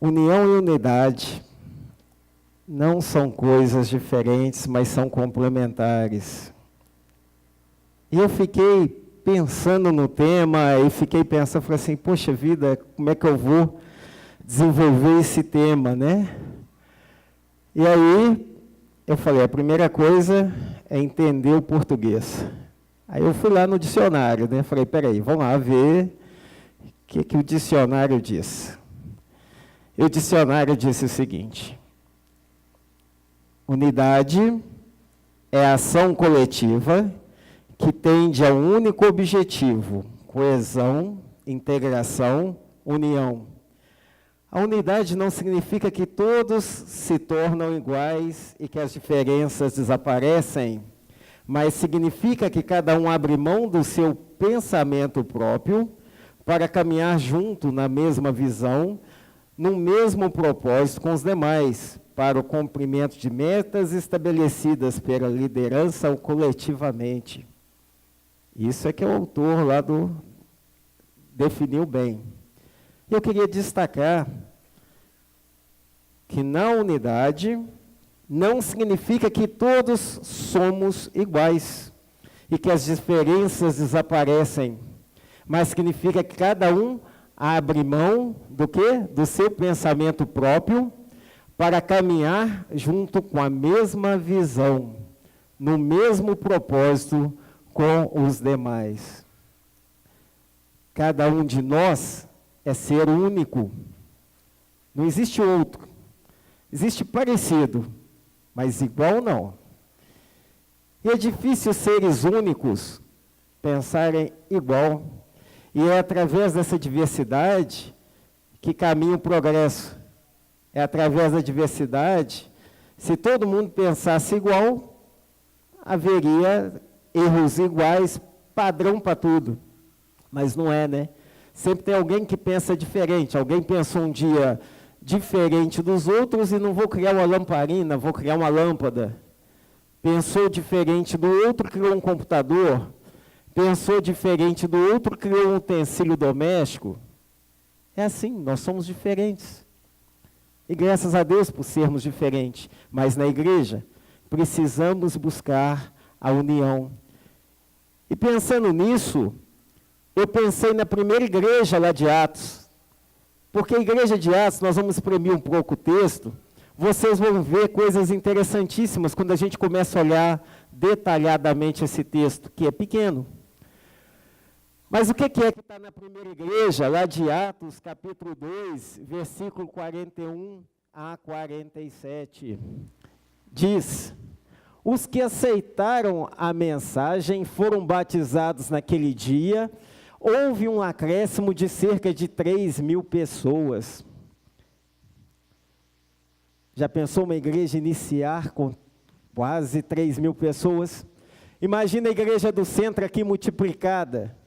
União e unidade não são coisas diferentes, mas são complementares. E eu fiquei pensando no tema, falei assim, poxa vida, como é que eu vou desenvolver esse tema, né? E aí, eu falei, a primeira coisa é entender o português. Aí eu fui lá no dicionário, né? Falei, peraí, vamos lá ver o que o dicionário diz. E o dicionário disse o seguinte: unidade é a ação coletiva que tende a um único objetivo: coesão, integração, união. A unidade não significa que todos se tornam iguais e que as diferenças desaparecem, mas significa que cada um abre mão do seu pensamento próprio para caminhar junto na mesma visão, no mesmo propósito com os demais, para o cumprimento de metas estabelecidas pela liderança ou coletivamente. Isso é que o autor lá definiu bem. Eu queria destacar que na unidade não significa que todos somos iguais e que as diferenças desaparecem, mas significa que cada um abre mão do quê? Do seu pensamento próprio para caminhar junto com a mesma visão, no mesmo propósito com os demais. Cada um de nós é ser único. Não existe outro. Existe parecido, mas igual não. E é difícil seres únicos pensarem igual. E é através dessa diversidade que caminha o progresso. É através da diversidade, se todo mundo pensasse igual, haveria erros iguais, padrão para tudo. Mas não é, né? Sempre tem alguém que pensa diferente. Alguém pensou um dia diferente dos outros e não vou criar uma lamparina, vou criar uma lâmpada. Pensou diferente do outro, criou um computador. Pensou diferente do outro, criou um utensílio doméstico. É assim, nós somos diferentes. E graças a Deus por sermos diferentes. Mas na igreja, precisamos buscar a união. E pensando nisso, eu pensei na primeira igreja lá de Atos. Porque a igreja de Atos, nós vamos exprimir um pouco o texto, vocês vão ver coisas interessantíssimas quando a gente começa a olhar detalhadamente esse texto, que é pequeno. Mas o que é que está na primeira igreja, lá de Atos, capítulo 2, versículo 41 a 47? Diz: os que aceitaram a mensagem foram batizados naquele dia. Houve um acréscimo de cerca de 3.000 pessoas. Já pensou uma igreja iniciar com quase 3.000 pessoas? Imagina a igreja do centro aqui multiplicada.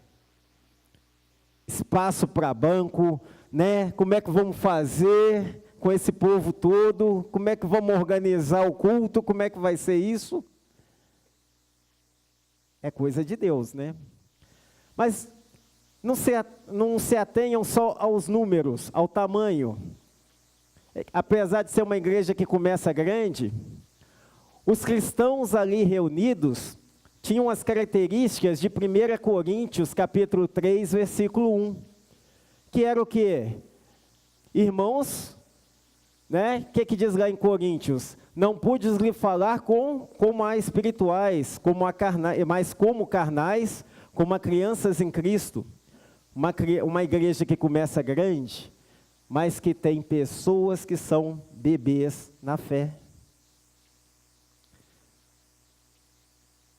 Espaço para banco, né? Como é que vamos fazer com esse povo todo? Como é que vamos organizar o culto? Como é que vai ser isso? É coisa de Deus, né? Mas não se atenham só aos números, ao tamanho. Apesar de ser uma igreja que começa grande, os cristãos ali reunidos tinham as características de 1 Coríntios, capítulo 3, versículo 1. Que era o quê? Irmãos, né? O que diz lá em Coríntios? Não pudes lhe falar como a espirituais, mas como carnais, como a crianças em Cristo. Uma igreja que começa grande, mas que tem pessoas que são bebês na fé.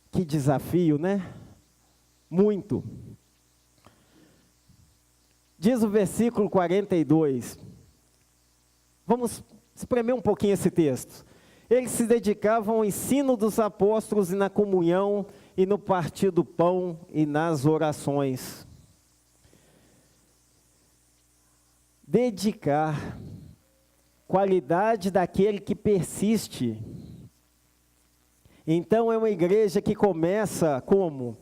Que desafio, né? Muito. Diz o versículo 42. Vamos espremer um pouquinho esse texto. Eles se dedicavam ao ensino dos apóstolos e na comunhão, e no partir do pão e nas orações. Dedicar, qualidade daquele que persiste. Então é uma igreja que começa como?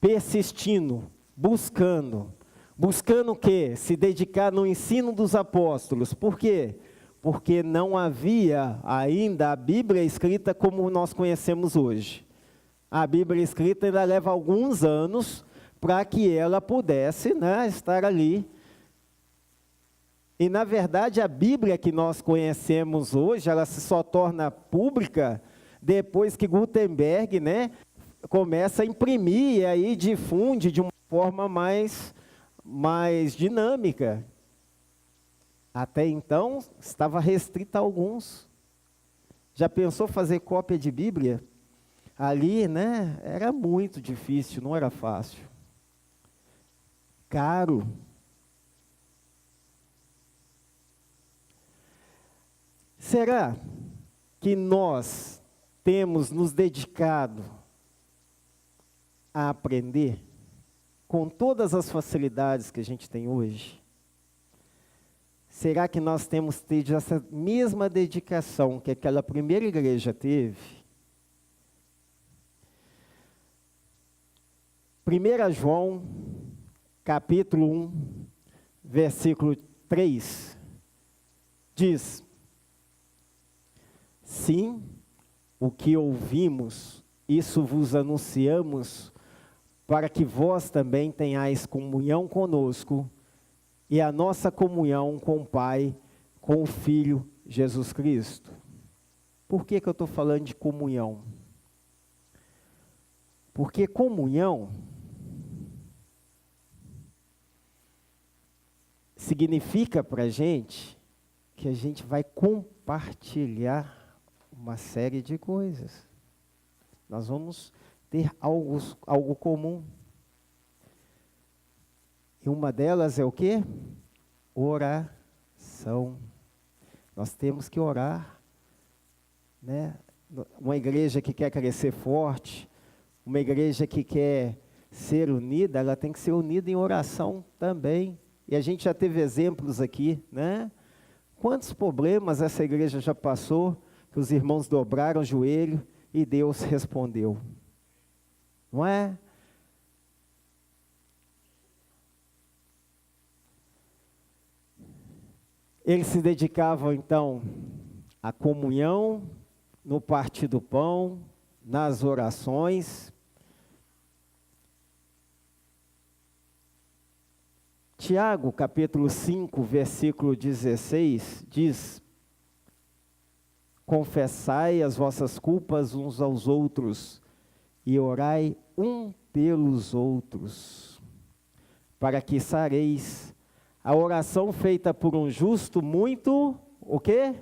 Persistindo, buscando Buscando o quê? Se dedicar no ensino dos apóstolos. Por quê? Porque não havia ainda a Bíblia escrita como nós conhecemos hoje. A Bíblia escrita ainda leva alguns anos para que ela pudesse, né, estar ali. E, na verdade, a Bíblia que nós conhecemos hoje, ela se só torna pública depois que Gutenberg, né, começa a imprimir e aí difunde de uma forma mais dinâmica. Até então, estava restrita a alguns. Já pensou fazer cópia de Bíblia? Ali, né, era muito difícil, não era fácil. Caro. Será que nós temos nos dedicado a aprender com todas as facilidades que a gente tem hoje? Será que nós temos tido essa mesma dedicação que aquela primeira igreja teve? 1 João, capítulo 1, versículo 3, diz: sim, o que ouvimos, isso vos anunciamos, para que vós também tenhais comunhão conosco, e a nossa comunhão com o Pai, com o Filho Jesus Cristo. Por que eu estou falando de comunhão? Porque comunhão significa para a gente que a gente vai compartilhar uma série de coisas. Nós vamos ter algo comum. E uma delas é o quê? Oração. Nós temos que orar, né? Uma igreja que quer crescer forte, uma igreja que quer ser unida, ela tem que ser unida em oração também. E a gente já teve exemplos aqui, né? Quantos problemas essa igreja já passou, que os irmãos dobraram o joelho e Deus respondeu. Não é? Eles se dedicavam, então, à comunhão, no partir do pão, nas orações. Tiago, capítulo 5, versículo 16, diz: confessai as vossas culpas uns aos outros e orai um pelos outros, para que sareis. A oração feita por um justo, muito, o quê?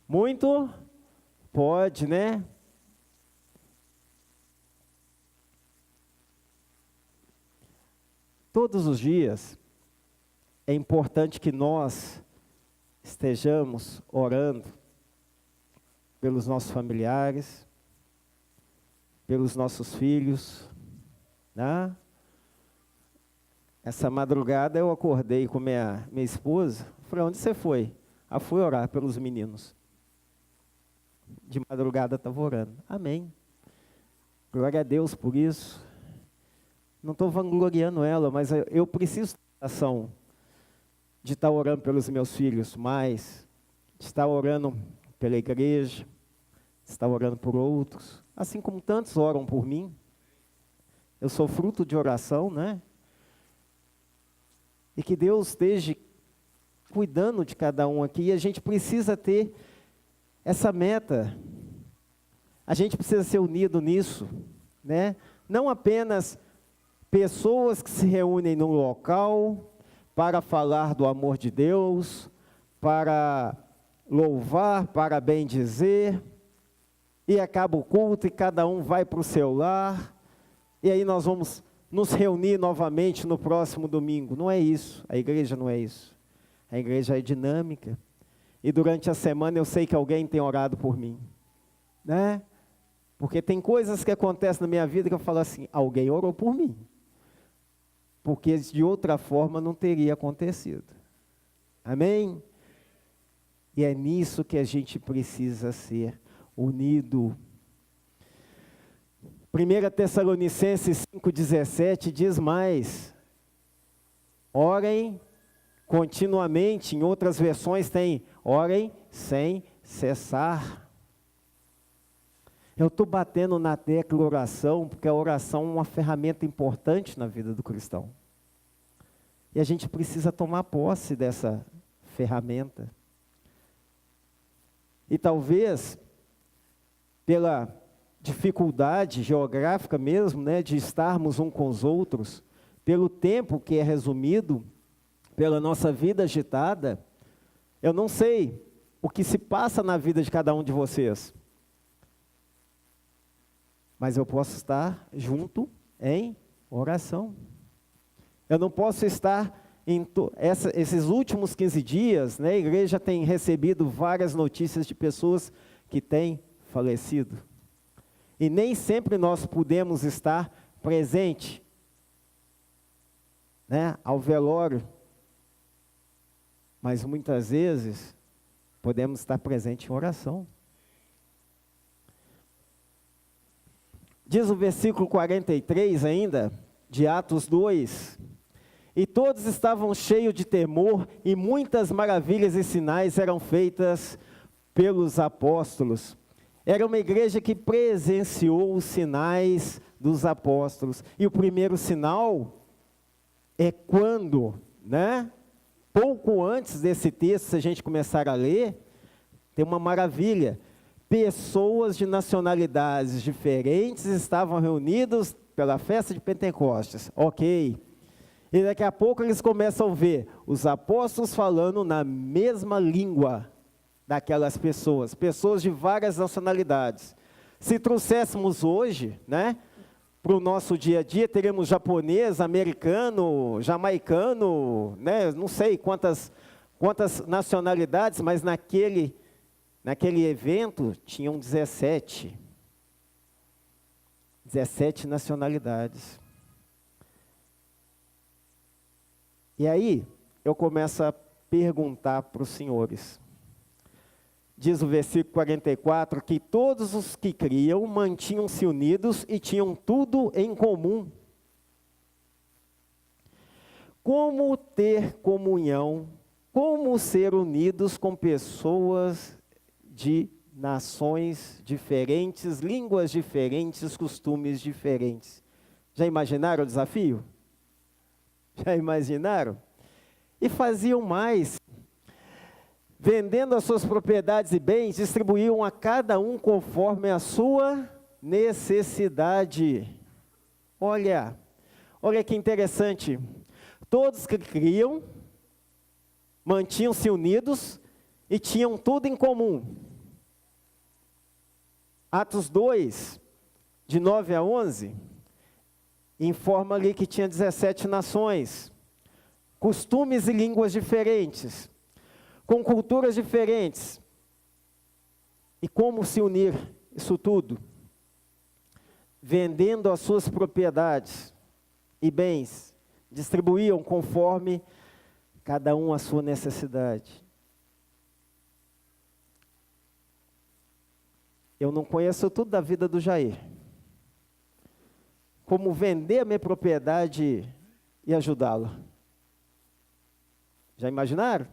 Muito pode, né? Todos os dias é importante que nós estejamos orando pelos nossos familiares, pelos nossos filhos, né? Essa madrugada eu acordei com minha esposa, falei, onde você foi? Ah, fui orar pelos meninos. De madrugada estava orando. Amém. Glória a Deus por isso. Não estou vangloriando ela, mas eu preciso ter ação de estar orando pelos meus filhos mais, de estar orando pela igreja, de estar orando por outros, assim como tantos oram por mim. Eu sou fruto de oração, né? E que Deus esteja cuidando de cada um aqui, e a gente precisa ter essa meta. A gente precisa ser unido nisso, né? Não apenas pessoas que se reúnem num local para falar do amor de Deus, para louvar, para bendizer, e acaba o culto e cada um vai para o seu lar, e aí nós vamos nos reunir novamente no próximo domingo. Não é isso, a igreja não é isso. A igreja é dinâmica. E durante a semana eu sei que alguém tem orado por mim, né? Porque tem coisas que acontecem na minha vida que eu falo assim, alguém orou por mim. Porque de outra forma não teria acontecido. Amém? E é nisso que a gente precisa ser unido. 1 Tessalonicenses 5,17 diz mais: Orem continuamente. Em outras versões tem orem sem cessar. Eu estou batendo na tecla oração, porque a oração é uma ferramenta importante na vida do cristão. E a gente precisa tomar posse dessa ferramenta. E talvez, pela dificuldade geográfica mesmo, né, de estarmos uns com os outros, pelo tempo que é resumido, pela nossa vida agitada, eu não sei o que se passa na vida de cada um de vocês. Mas eu posso estar junto em oração. Eu não posso estar esses últimos 15 dias, né, a igreja tem recebido várias notícias de pessoas que têm falecido. E nem sempre nós podemos estar presente, né, ao velório. Mas muitas vezes podemos estar presente em oração. Diz o versículo 43 ainda, de Atos 2. E todos estavam cheios de temor, e muitas maravilhas e sinais eram feitas pelos apóstolos. Era uma igreja que presenciou os sinais dos apóstolos. E o primeiro sinal é quando, né? Pouco antes desse texto, se a gente começar a ler, tem uma maravilha. Pessoas de nacionalidades diferentes estavam reunidos pela festa de Pentecostes. Ok. E daqui a pouco eles começam a ver os apóstolos falando na mesma língua daquelas pessoas. Pessoas de várias nacionalidades. Se trouxéssemos hoje, né, para o nosso dia a dia, teríamos japonês, americano, jamaicano, né, não sei quantas nacionalidades, mas naquele evento tinham 17 nacionalidades. E aí, eu começo a perguntar para os senhores. Diz o versículo 44, que todos os que criam mantinham-se unidos e tinham tudo em comum. Como ter comunhão, como ser unidos com pessoas de nações diferentes, línguas diferentes, costumes diferentes. Já imaginaram o desafio? Já imaginaram? E faziam mais. Vendendo as suas propriedades e bens, distribuíam a cada um conforme a sua necessidade. Olha que interessante. Todos que criam, mantinham-se unidos e tinham tudo em comum. Atos 2, de 9 a 11, informa ali que tinha 17 nações, costumes e línguas diferentes, com culturas diferentes. E como se unir isso tudo? Vendendo as suas propriedades e bens, distribuíam conforme cada um a sua necessidade. Eu não conheço tudo da vida do Jair. Como vender a minha propriedade e ajudá-lo? Já imaginaram?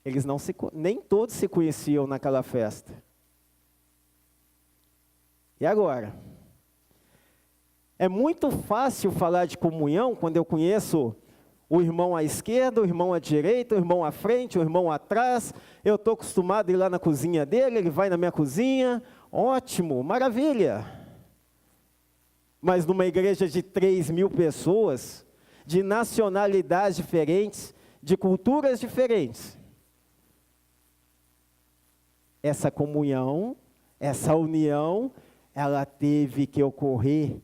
Eles nem todos se conheciam naquela festa. E agora? É muito fácil falar de comunhão quando eu conheço o irmão à esquerda, o irmão à direita, o irmão à frente, o irmão atrás. Eu estou acostumado a ir lá na cozinha dele, ele vai na minha cozinha. Ótimo, maravilha. Mas numa igreja de 3.000 pessoas, de nacionalidades diferentes, de culturas diferentes, essa comunhão, essa união, ela teve que ocorrer.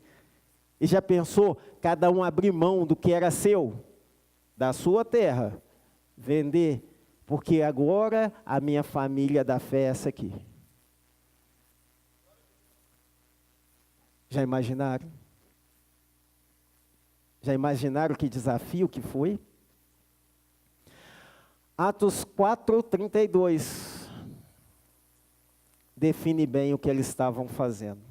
E já pensou, cada um abrir mão do que era seu, da sua terra, vender, porque agora a minha família da fé é essa aqui. Já imaginaram? Já imaginaram que desafio que foi? Atos 4:32 define bem o que eles estavam fazendo.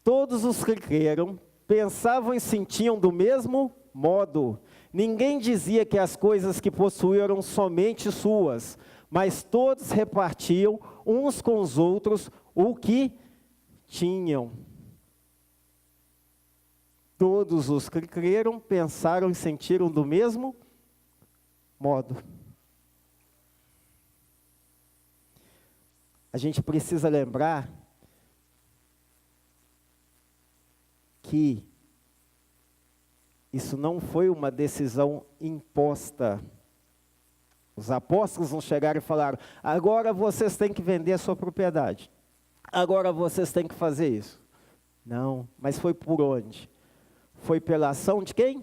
Todos os que creram pensavam e sentiam do mesmo modo. Ninguém dizia que as coisas que possuíam eram somente suas, mas todos repartiam uns com os outros o que tinham. Todos os que creram, pensaram e sentiram do mesmo modo. A gente precisa lembrar que isso não foi uma decisão imposta. Os apóstolos não chegaram e falaram: agora vocês têm que vender a sua propriedade. Agora vocês têm que fazer isso. Não, mas foi por onde? Foi pela ação de quem?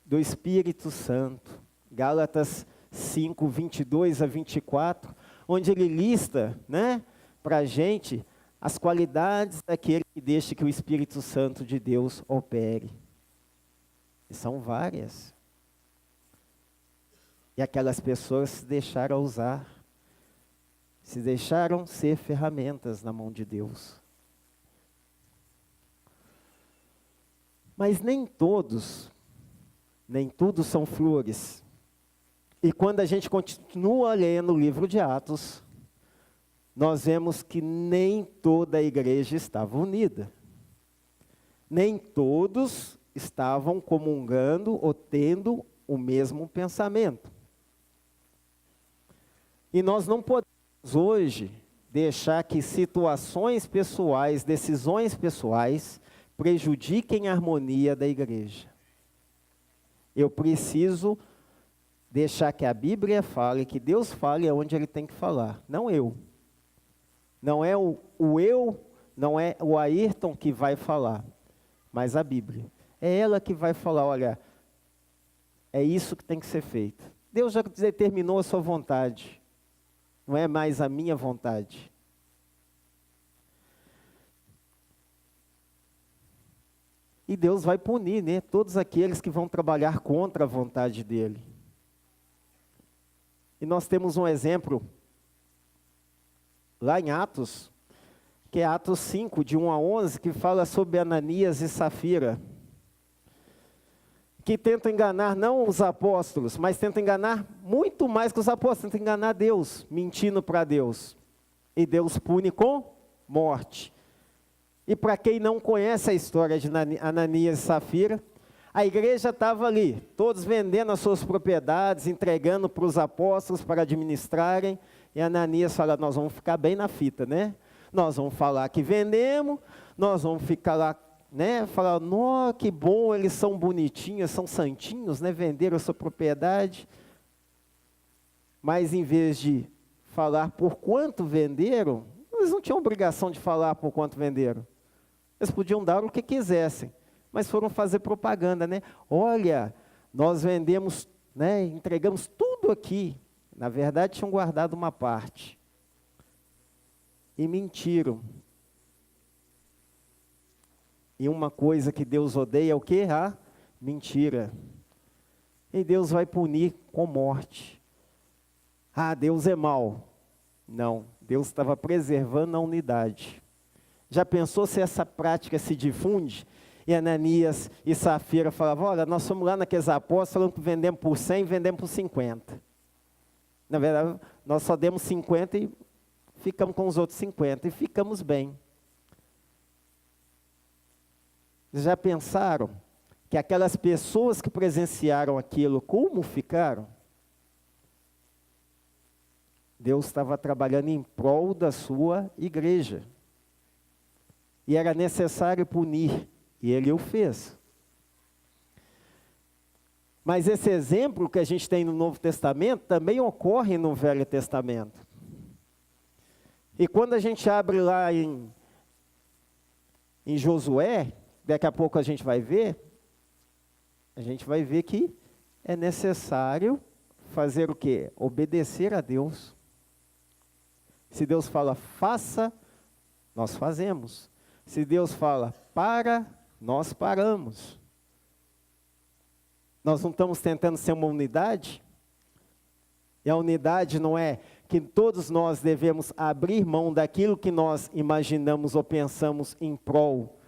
Do Espírito Santo. Gálatas 5, 22 a 24, onde ele lista, né, para a gente as qualidades daquele que deixa que o Espírito Santo de Deus opere. E são várias. E aquelas pessoas se deixaram usar, se deixaram ser ferramentas na mão de Deus. Mas nem todos, nem tudo são flores. E quando a gente continua lendo o livro de Atos, nós vemos que nem toda a igreja estava unida. Nem todos estavam comungando ou tendo o mesmo pensamento. E nós não podemos hoje deixar que situações pessoais, decisões pessoais, prejudiquem a harmonia da igreja. Eu preciso deixar que a Bíblia fale, que Deus fale onde Ele tem que falar, não eu. Não é o eu, não é o Ayrton que vai falar, mas a Bíblia. É ela que vai falar: olha, é isso que tem que ser feito. Deus já determinou a sua vontade, não é mais a minha vontade. E Deus vai punir, né, todos aqueles que vão trabalhar contra a vontade dEle. E nós temos um exemplo lá em Atos, que é Atos 5, de 1 a 11, que fala sobre Ananias e Safira, que tentam enganar não os apóstolos, mas tentam enganar muito mais que os apóstolos, tentam enganar Deus, mentindo para Deus. E Deus pune com morte. E para quem não conhece a história de Ananias e Safira, a igreja estava ali, todos vendendo as suas propriedades, entregando para os apóstolos para administrarem, e Ananias fala: nós vamos ficar bem na fita, né? Nós vamos falar que vendemos, nós vamos ficar lá, né? Falar: nossa, que bom, eles são bonitinhos, são santinhos, né? Venderam a sua propriedade. Mas em vez de falar por quanto venderam, eles não tinham obrigação de falar por quanto venderam. Eles podiam dar o que quisessem, mas foram fazer propaganda, né? Olha, nós vendemos, né? Entregamos tudo aqui. Na verdade, tinham guardado uma parte. E mentiram. E uma coisa que Deus odeia é o quê? A mentira. E Deus vai punir com morte. Ah, Deus é mau. Não, Deus estava preservando a unidade. Já pensou se essa prática se difunde? E Ananias e Safira falavam: olha, nós fomos lá naqueles apóstolos, falando que vendemos por 100, vendemos por 50. Na verdade, nós só demos 50 e ficamos com os outros 50. E ficamos bem. Já pensaram que aquelas pessoas que presenciaram aquilo, como ficaram? Deus estava trabalhando em prol da sua igreja. E era necessário punir, e Ele o fez. Mas esse exemplo que a gente tem no Novo Testamento também ocorre no Velho Testamento. E quando a gente abre lá em Josué, daqui a pouco a gente vai ver que é necessário fazer o quê? Obedecer a Deus. Se Deus fala faça, nós fazemos. Se Deus fala para, nós paramos. Nós não estamos tentando ser uma unidade? E a unidade não é que todos nós devemos abrir mão daquilo que nós imaginamos ou pensamos em prol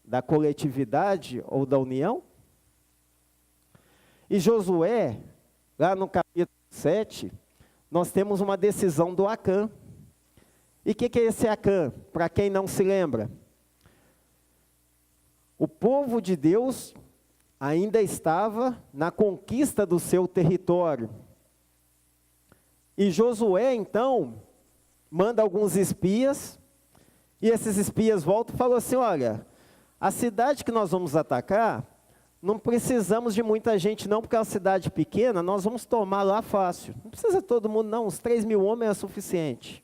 da coletividade ou da união? E Josué, lá no capítulo 7, nós temos uma decisão do Acã. E o que é esse Acã? Para quem não se lembra, o povo de Deus ainda estava na conquista do seu território. E Josué, então, manda alguns espias, e esses espias voltam e falam assim, olha, a cidade que nós vamos atacar, não precisamos de muita gente não, porque é uma cidade pequena, nós vamos tomar lá fácil. Não precisa todo mundo não, uns 3.000 homens é suficiente.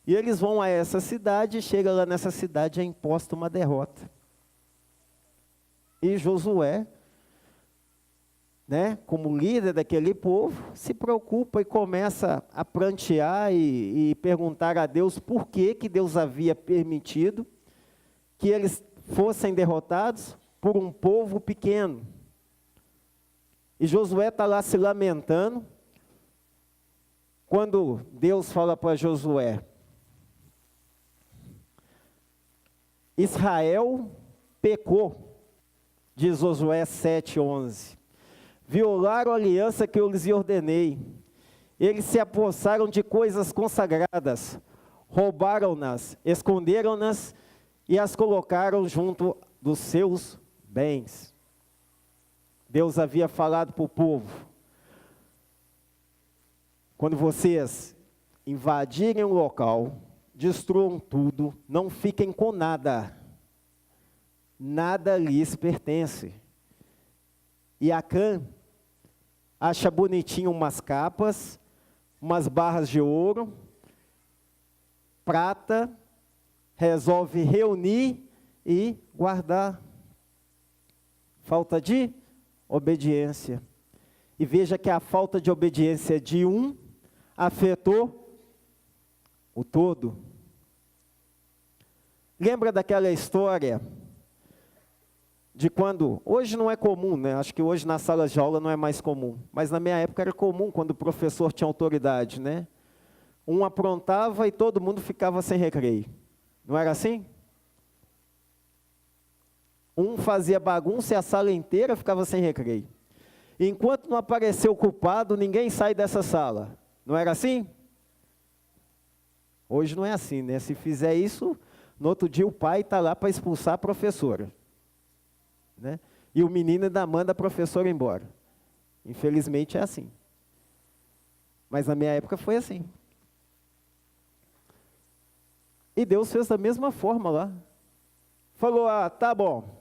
E eles vão a essa cidade, e chega lá nessa cidade, é imposta uma derrota. E Josué, né, como líder daquele povo, se preocupa e começa a prantear e perguntar a Deus por que Deus havia permitido que eles fossem derrotados por um povo pequeno. E Josué está lá se lamentando, quando Deus fala para Josué, Israel pecou, diz Josué 7:11. Violaram a aliança que eu lhes ordenei. Eles se apossaram de coisas consagradas, roubaram-nas, esconderam-nas e as colocaram junto dos seus bens. Deus havia falado para o povo, quando vocês invadirem o local, destruam tudo, não fiquem com nada. Nada lhes pertence. E Acã acha bonitinho umas capas, umas barras de ouro, prata, resolve reunir e guardar. Falta de obediência. E veja que a falta de obediência de um afetou o todo. Lembra daquela história de quando, hoje não é comum, né? Acho que hoje nas salas de aula não é mais comum, mas na minha época era comum quando o professor tinha autoridade, né? Um aprontava e todo mundo ficava sem recreio. Não era assim? Um fazia bagunça e a sala inteira ficava sem recreio. Enquanto não apareceu o culpado, ninguém sai dessa sala. Não era assim? Hoje não é assim, né? Se fizer isso, no outro dia o pai está lá para expulsar a professora. Né? E o menino ainda manda a professora embora. Infelizmente é assim. Mas na minha época foi assim. E Deus fez da mesma forma lá. Falou, tá bom.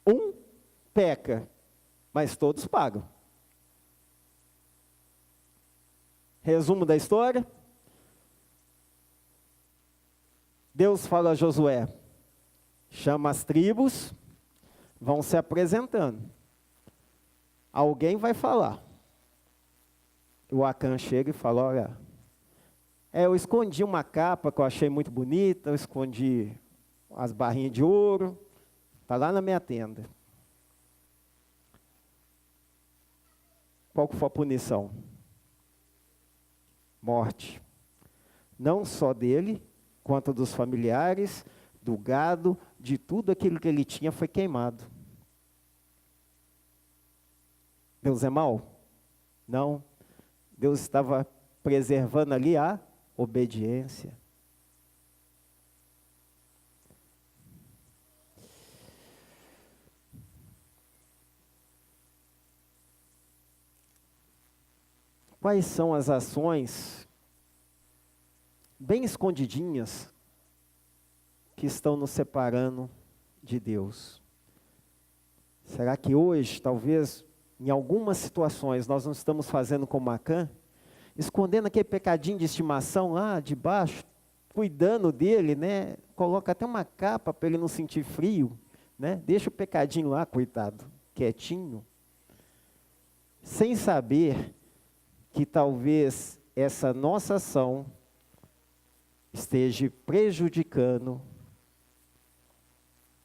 Um peca, mas todos pagam. Resumo da história. Deus fala a Josué, chama as tribos, vão se apresentando. Alguém vai falar. O Acã chega e fala, olha, eu escondi uma capa que eu achei muito bonita, eu escondi as barrinhas de ouro, está lá na minha tenda. Qual que foi a punição? Morte. Não só dele, quanto dos familiares, do gado, de tudo aquilo que ele tinha foi queimado. Deus é mau? Não. Deus estava preservando ali a obediência. Quais são as ações bem escondidinhas que estão nos separando de Deus? Será que hoje, talvez, em algumas situações, nós não estamos fazendo como Acã, escondendo aquele pecadinho de estimação lá de baixo, cuidando dele, né? Coloca até uma capa para ele não sentir frio, né? Deixa o pecadinho lá, coitado, quietinho, sem saber que talvez essa nossa ação esteja prejudicando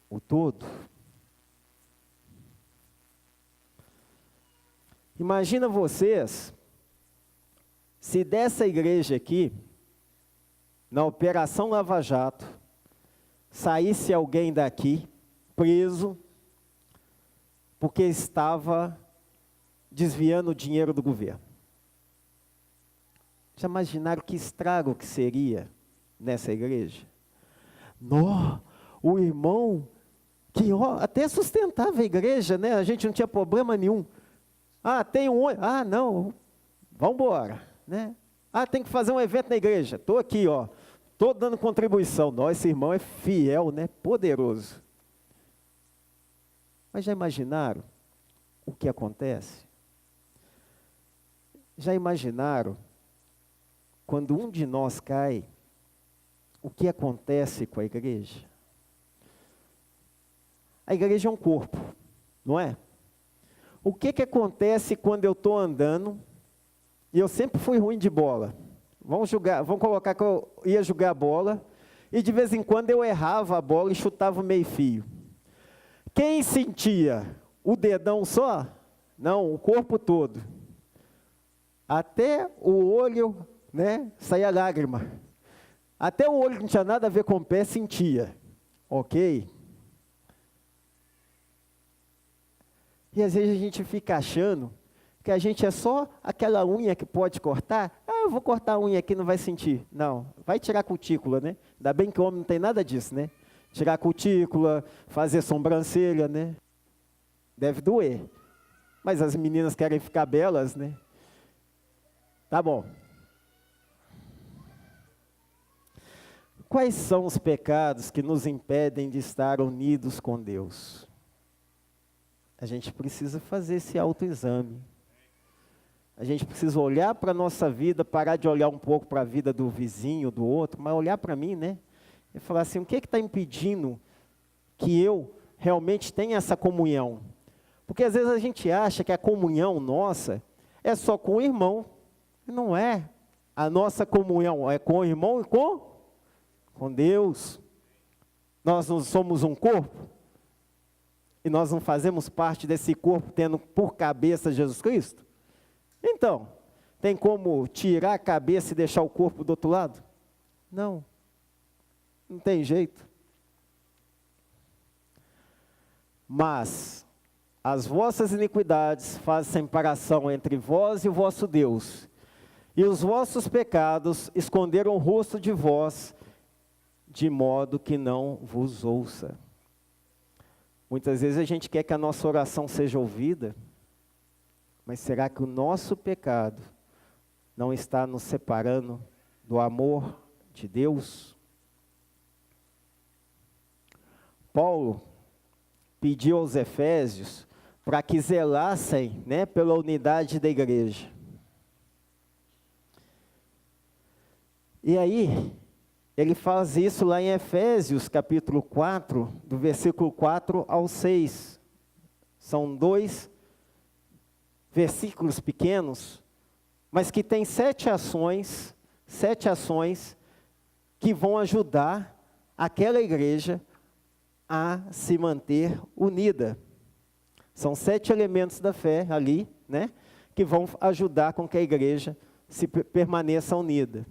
o todo. Imagina vocês, se dessa igreja aqui, na Operação Lava Jato, saísse alguém daqui preso porque estava desviando o dinheiro do governo. Já imaginaram que estrago que seria nessa igreja? O irmão que até sustentava a igreja, né? A gente não tinha problema nenhum. Tem não, vamos embora, né? Tem que fazer um evento na igreja. Estou aqui, estou dando contribuição. Esse irmão é fiel, né? Poderoso. Mas já imaginaram o que acontece? Já imaginaram quando um de nós cai, o que acontece com a igreja? A igreja é um corpo, não é? O que acontece quando eu estou andando, e eu sempre fui ruim de bola. Vamos colocar que eu ia jogar bola, e de vez em quando eu errava a bola e chutava o meio fio. Quem sentia? O dedão só? Não, o corpo todo. Até o olho, né, saía lágrima. Até o olho que não tinha nada a ver com o pé sentia. Ok? E às vezes a gente fica achando que a gente é só aquela unha que pode cortar. Eu vou cortar a unha aqui, não vai sentir. Não, vai tirar a cutícula, né? Ainda bem que o homem não tem nada disso, né? Tirar a cutícula, fazer sobrancelha, né? Deve doer. Mas as meninas querem ficar belas, né? Tá bom. Quais são os pecados que nos impedem de estar unidos com Deus? A gente precisa fazer esse autoexame. A gente precisa olhar para a nossa vida, parar de olhar um pouco para a vida do vizinho, do outro, mas olhar para mim, né? E falar assim, o que está impedindo que eu realmente tenha essa comunhão? Porque às vezes a gente acha que a comunhão nossa é só com o irmão. Não é. A nossa comunhão é com o irmão e com Deus. Nós não somos um corpo? E nós não fazemos parte desse corpo tendo por cabeça Jesus Cristo? Então, tem como tirar a cabeça e deixar o corpo do outro lado? Não. Não tem jeito. Mas as vossas iniquidades fazem separação entre vós e o vosso Deus, e os vossos pecados esconderam o rosto de vós, de modo que não vos ouça. Muitas vezes a gente quer que a nossa oração seja ouvida, mas será que o nosso pecado não está nos separando do amor de Deus? Paulo pediu aos Efésios para que zelassem, né, pela unidade da igreja. E aí, ele faz isso lá em Efésios, capítulo 4, do versículo 4 ao 6. São 2 versículos pequenos, mas que tem 7 ações que vão ajudar aquela igreja a se manter unida. São 7 elementos da fé ali, né, que vão ajudar com que a igreja permaneça unida.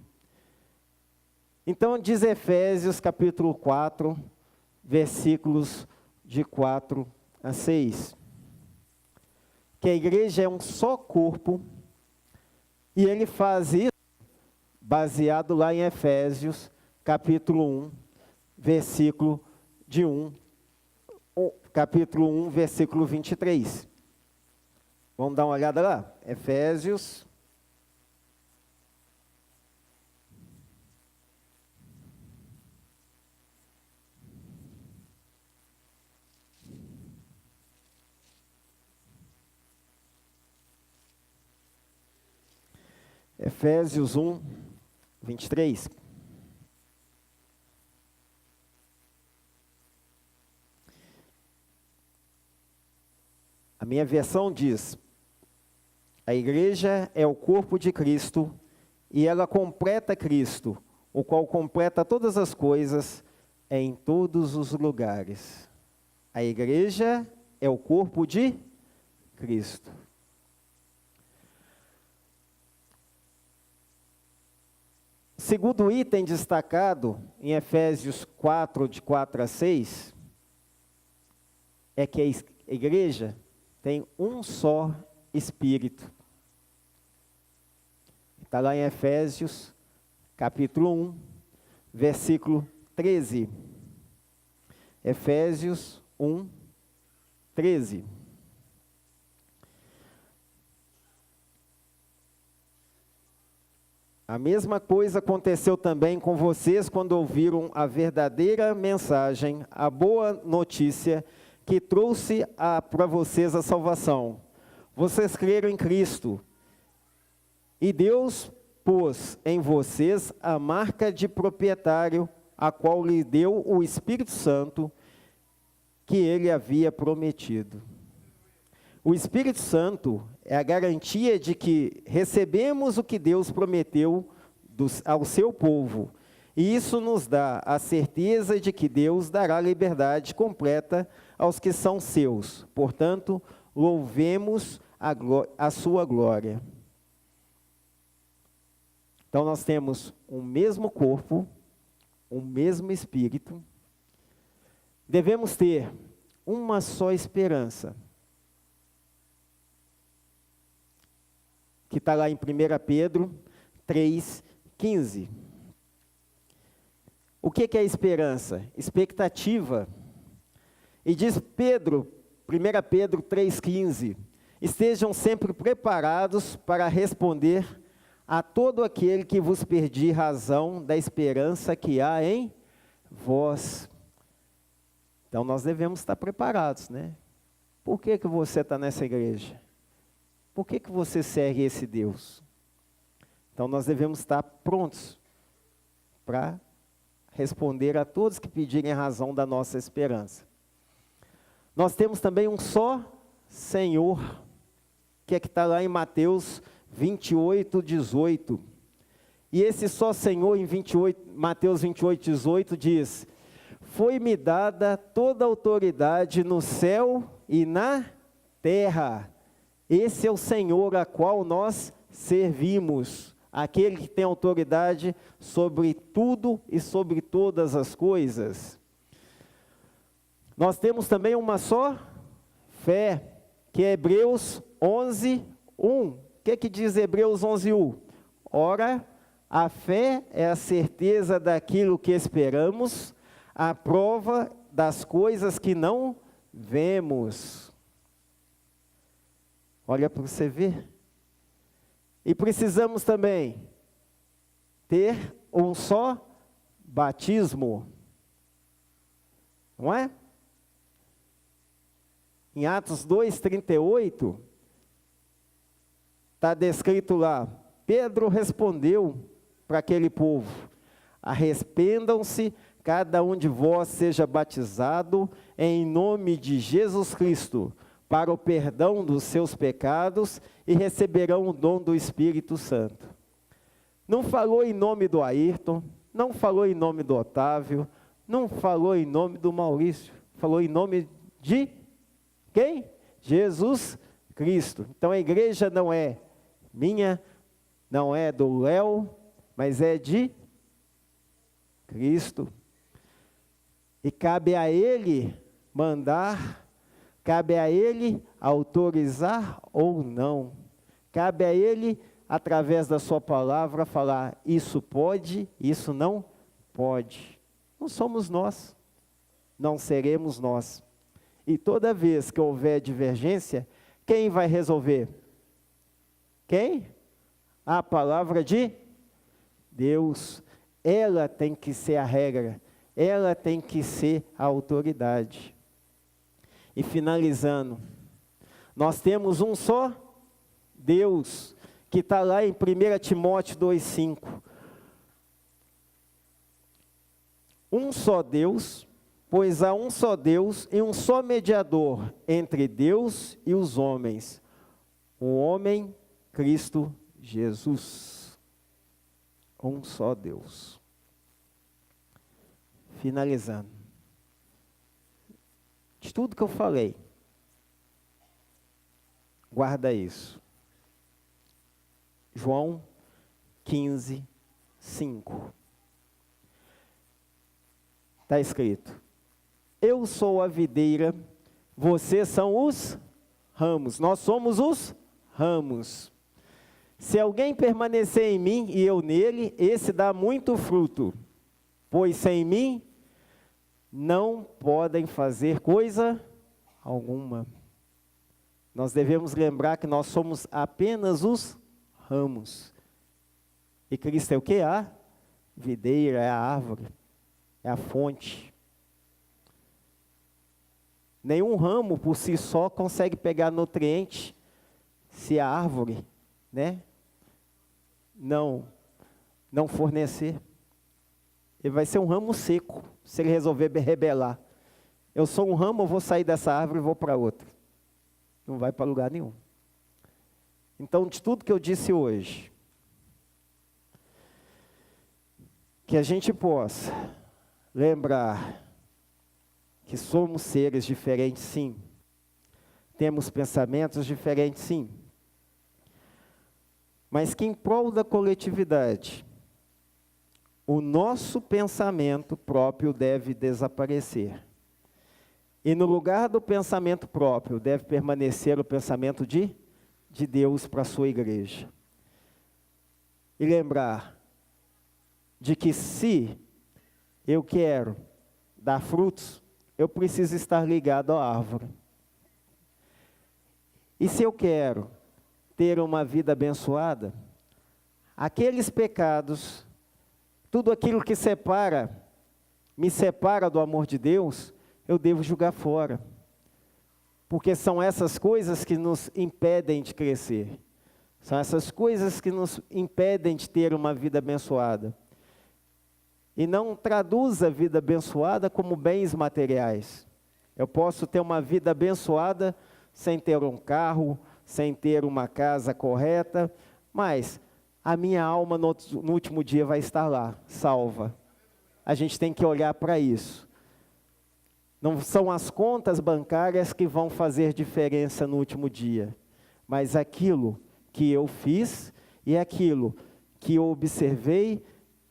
Então diz Efésios capítulo 4, versículos de 4 a 6. Que a igreja é um só corpo, e ele faz isso baseado lá em Efésios capítulo 1, versículo de 1, versículo 23. Vamos dar uma olhada lá? Efésios. Efésios 1, 23. A minha versão diz: a igreja é o corpo de Cristo e ela completa Cristo, o qual completa todas as coisas em todos os lugares. A igreja é o corpo de Cristo. segundo item destacado em Efésios 4, de 4 a 6, é que a igreja tem um só Espírito. Está lá em Efésios, capítulo 1, versículo 13. Efésios 1, 13. A mesma coisa aconteceu também com vocês quando ouviram a verdadeira mensagem, a boa notícia que trouxe para vocês a salvação. Vocês creram em Cristo e Deus pôs em vocês a marca de proprietário, a qual lhe deu o Espírito Santo que ele havia prometido. O Espírito Santo é a garantia de que recebemos o que Deus prometeu ao seu povo. E isso nos dá a certeza de que Deus dará liberdade completa aos que são seus. Portanto, louvemos a sua glória. Então, nós temos um mesmo corpo, um mesmo Espírito. Devemos ter uma só esperança, que está lá em 1 Pedro 3,15. O que é esperança? Expectativa. E diz Pedro, 1 Pedro 3,15, estejam sempre preparados para responder a todo aquele que vos pedir razão da esperança que há em vós. Então nós devemos estar preparados, né? Por que você está nessa igreja? Por que você segue esse Deus? Então nós devemos estar prontos para responder a todos que pedirem a razão da nossa esperança. Nós temos também um só Senhor, que está lá em Mateus 28, 18. E esse só Senhor em Mateus 28, 18 diz: foi-me dada toda a autoridade no céu e na terra. Esse é o Senhor a qual nós servimos, aquele que tem autoridade sobre tudo e sobre todas as coisas. Nós temos também uma só fé, que é Hebreus 11, 1. O que diz Hebreus 11, 1? Ora, a fé é a certeza daquilo que esperamos, a prova das coisas que não vemos. Olha para você ver. E precisamos também ter um só batismo. Não é? Em Atos 2:38, está descrito lá, Pedro respondeu para aquele povo: arrependam-se, cada um de vós seja batizado em nome de Jesus Cristo, para o perdão dos seus pecados, e receberão o dom do Espírito Santo. Não falou em nome do Ayrton, não falou em nome do Otávio, não falou em nome do Maurício, falou em nome de quem? Jesus Cristo. Então a igreja não é minha, não é do Léo, mas é de Cristo. E cabe a Ele mandar, cabe a Ele autorizar ou não. Cabe a Ele, através da sua palavra, falar: isso pode, isso não pode. Não somos nós, não seremos nós. E toda vez que houver divergência, quem vai resolver? Quem? A palavra de Deus. Ela tem que ser a regra, ela tem que ser a autoridade. E finalizando, nós temos um só Deus, que está lá em 1 Timóteo 2,5. Um só Deus, pois há um só Deus e um só mediador entre Deus e os homens, o homem Cristo Jesus. Um só Deus. Finalizando. De tudo que eu falei, guarda isso. João 15, 5. Está escrito: eu sou a videira, vocês são os ramos. Nós somos os ramos. Se alguém permanecer em mim e eu nele, esse dá muito fruto, pois sem mim não podem fazer coisa alguma. Nós devemos lembrar que nós somos apenas os ramos. E Cristo é o que? A videira, é a árvore, é a fonte. Nenhum ramo por si só consegue pegar nutriente se a árvore, não fornecer. Ele vai ser um ramo seco, se ele resolver rebelar. Eu sou um ramo, eu vou sair dessa árvore e vou para outra. Não vai para lugar nenhum. Então, de tudo que eu disse hoje, que a gente possa lembrar que somos seres diferentes, sim. Temos pensamentos diferentes, sim. Mas que em prol da coletividade, o nosso pensamento próprio deve desaparecer. E no lugar do pensamento próprio, deve permanecer o pensamento de Deus para a sua igreja. E lembrar de que se eu quero dar frutos, eu preciso estar ligado à árvore. E se eu quero ter uma vida abençoada, aqueles pecados, tudo aquilo que me separa do amor de Deus, eu devo jogar fora. Porque são essas coisas que nos impedem de crescer. São essas coisas que nos impedem de ter uma vida abençoada. E não traduz a vida abençoada como bens materiais. Eu posso ter uma vida abençoada sem ter um carro, sem ter uma casa correta, mas a minha alma no último dia vai estar lá, salva. A gente tem que olhar para isso. Não são as contas bancárias que vão fazer diferença no último dia, mas aquilo que eu fiz e aquilo que eu observei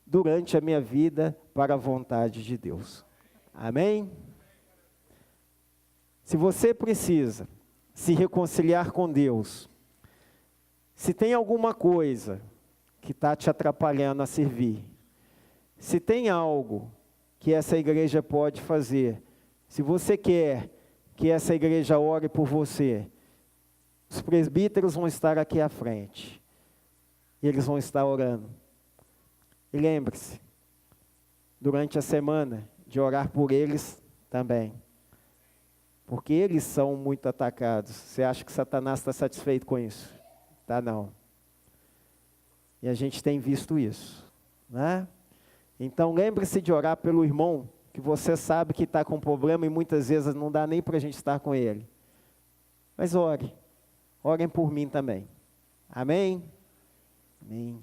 durante a minha vida para a vontade de Deus. Amém? Se você precisa se reconciliar com Deus, se tem alguma coisa que está te atrapalhando a servir, se tem algo que essa igreja pode fazer, se você quer que essa igreja ore por você, os presbíteros vão estar aqui à frente, e eles vão estar orando. E lembre-se, durante a semana, de orar por eles também. Porque eles são muito atacados. Você acha que Satanás está satisfeito com isso? Tá, não. E a gente tem visto isso, né? Então lembre-se de orar pelo irmão, que você sabe que está com problema e muitas vezes não dá nem para a gente estar com ele. Mas orem por mim também. Amém? Amém.